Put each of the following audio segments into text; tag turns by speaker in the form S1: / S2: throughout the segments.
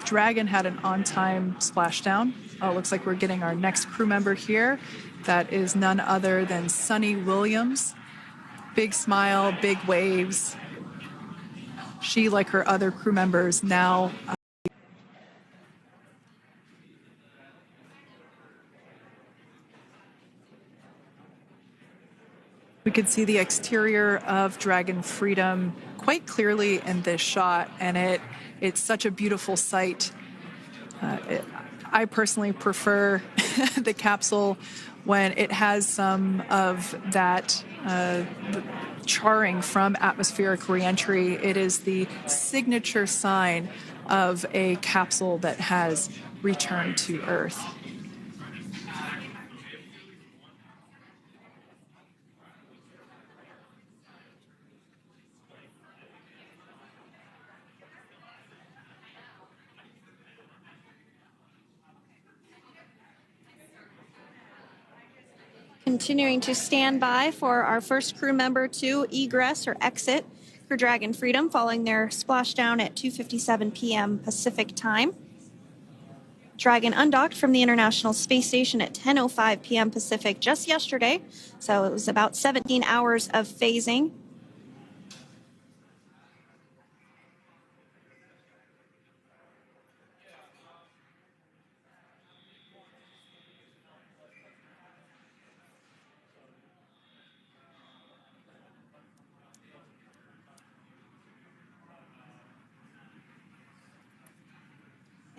S1: Dragon had an on-time splashdown. Looks like we're getting our next crew member here. That is none other than Suni Williams. Big smile, big waves. She, like her other crew members, now we could see the exterior of Dragon Freedom quite clearly in this shot, and it's such a beautiful sight. I personally prefer the capsule when it has some of that charring from atmospheric reentry. It is the signature sign of a capsule that has returned to Earth.
S2: Continuing to stand by for our first crew member to egress or exit for Dragon Freedom following their splashdown at 2:57 p.m. Pacific time. Dragon undocked from the International Space Station at 10:05 p.m. Pacific just yesterday, so it was about 17 hours of phasing.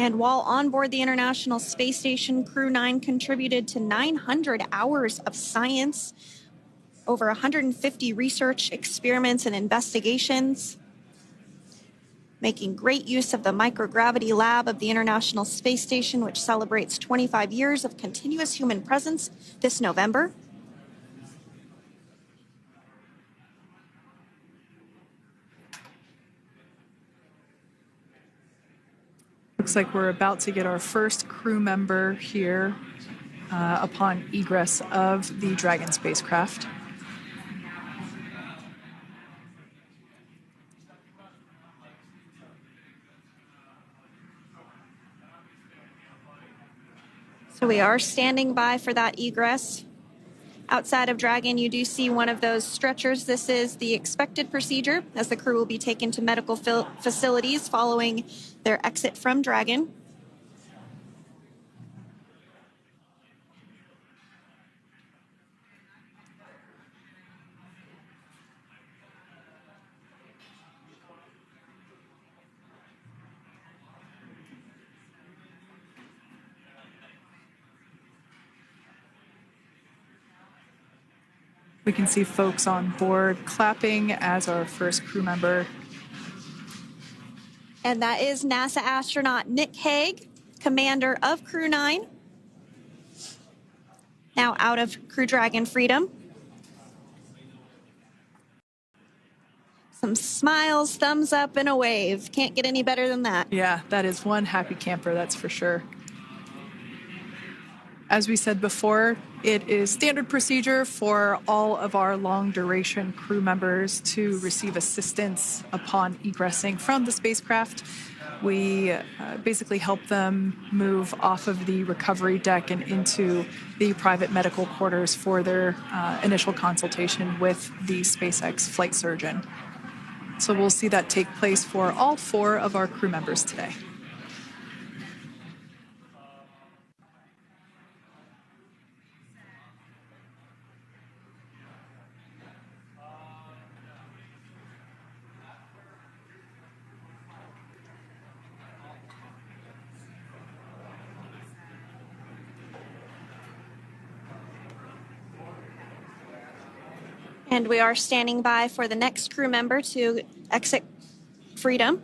S2: And while on board the International Space Station, Crew 9 contributed to 900 hours of science, over 150 research experiments and investigations, making great use of the microgravity lab of the International Space Station, which celebrates 25 years of continuous human presence this November.
S1: Looks like we're about to get our first crew member here upon egress of the Dragon spacecraft.
S2: So we are standing by for that egress. Outside of Dragon, you do see one of those stretchers. This is the expected procedure as the crew will be taken to medical facilities following their exit from Dragon.
S1: We can see folks on board clapping as our first crew member.
S2: And that is NASA astronaut Nick Hague, commander of Crew 9, now out of Crew Dragon Freedom. Some smiles, thumbs up, and a wave. Can't get any better than that.
S1: Yeah, that is one happy camper, that's for sure. As we said before, it is standard procedure for all of our long-duration crew members to receive assistance upon egressing from the spacecraft. We basically help them move off of the recovery deck and into the private medical quarters for their initial consultation with the SpaceX flight surgeon. So we'll see that take place for all 4 of our crew members today.
S2: And we are standing by for the next crew member to exit Freedom.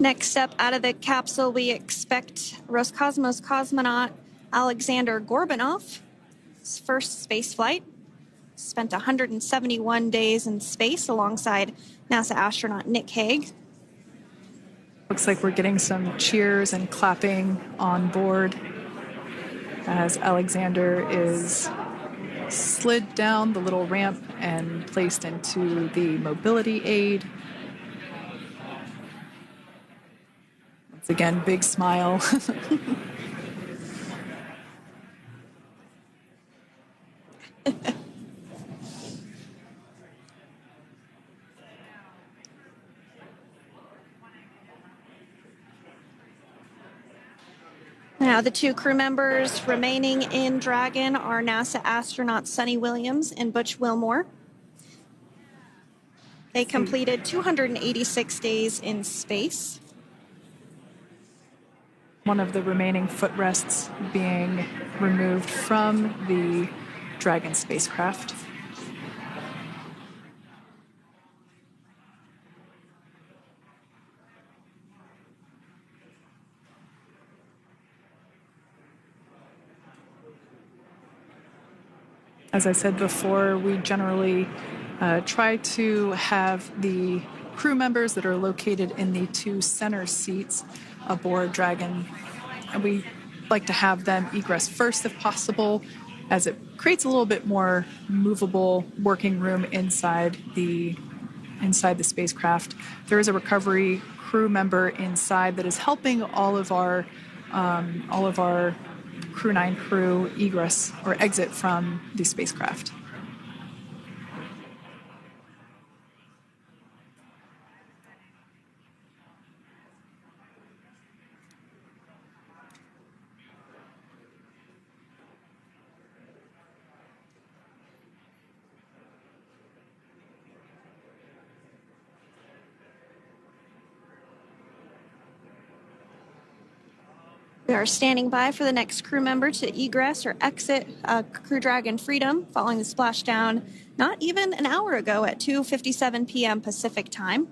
S2: Next up out of the capsule, we expect Roscosmos cosmonaut Alexander Gorbanov. His first space flight. Spent 171 days in space alongside NASA astronaut Nick Hague.
S1: Looks like we're getting some cheers and clapping on board as Alexander is slid down the little ramp and placed into the mobility aid. Once again, big smile.
S2: Now, the two crew members remaining in Dragon are NASA astronauts Suni Williams and Butch Wilmore. They completed 286 days in space.
S1: One of the remaining footrests being removed from the Dragon spacecraft. As I said before, we generally try to have the crew members that are located in the two center seats aboard Dragon, and we like to have them egress first if possible, as it creates a little bit more movable working room inside the spacecraft. There is a recovery crew member inside that is helping all of our Crew 9 crew egress or exit from the spacecraft.
S2: We are standing by for the next crew member to egress or exit Crew Dragon Freedom following the splashdown not even an hour ago at 2:57 p.m. Pacific time.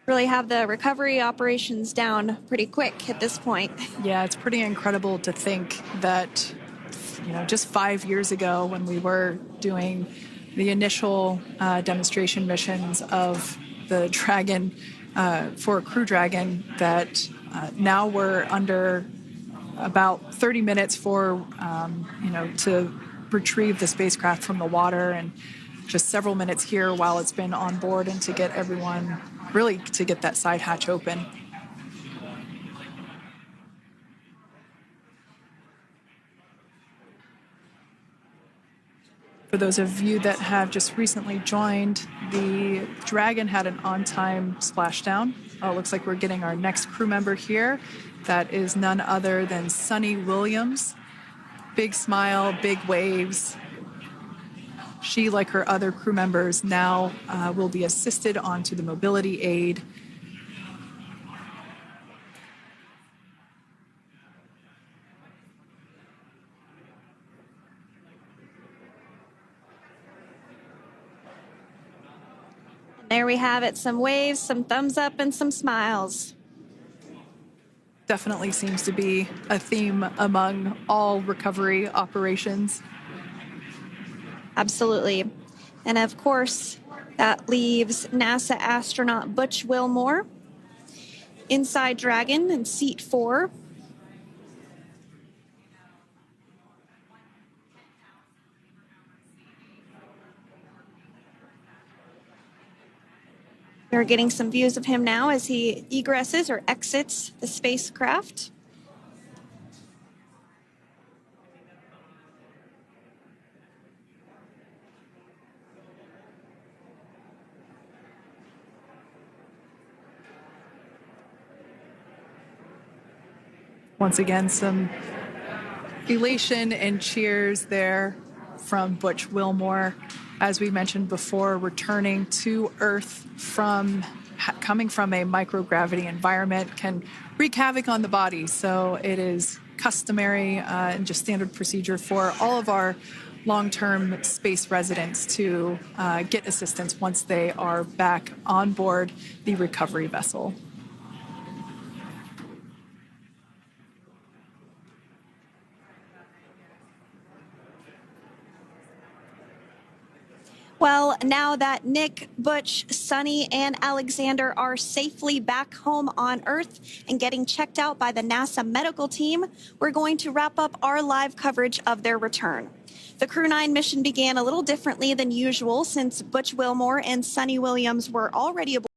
S2: Really have the recovery operations down pretty quick at this point.
S1: Yeah, it's pretty incredible to think that just 5 years ago when we were doing the initial demonstration missions of the Dragon for Crew Dragon, that now we're under about 30 minutes for, to retrieve the spacecraft from the water, and just several minutes here while it's been on board and to get everyone, really to get that side hatch open. For those of you that have just recently joined, the Dragon had an on-time splashdown. It looks like we're getting our next crew member here. That is none other than Suni Williams. Big smile, big waves. She, like her other crew members, now will be assisted onto the mobility aid.
S2: There we have it, some waves, some thumbs up, and some smiles.
S1: Definitely seems to be a theme among all recovery operations.
S2: Absolutely. And of course, that leaves NASA astronaut Butch Wilmore inside Dragon in seat 4. We're getting some views of him now as he egresses or exits the spacecraft.
S1: Once again, some elation and cheers there from Butch Wilmore. As we mentioned before, returning to Earth coming from a microgravity environment can wreak havoc on the body. So it is customary and just standard procedure for all of our long-term space residents to get assistance once they are back on board the recovery vessel.
S2: Well, now that Nick, Butch, Suni, and Alexander are safely back home on Earth and getting checked out by the NASA medical team, we're going to wrap up our live coverage of their return. The Crew 9 mission began a little differently than usual since Butch Wilmore and Suni Williams were already aboard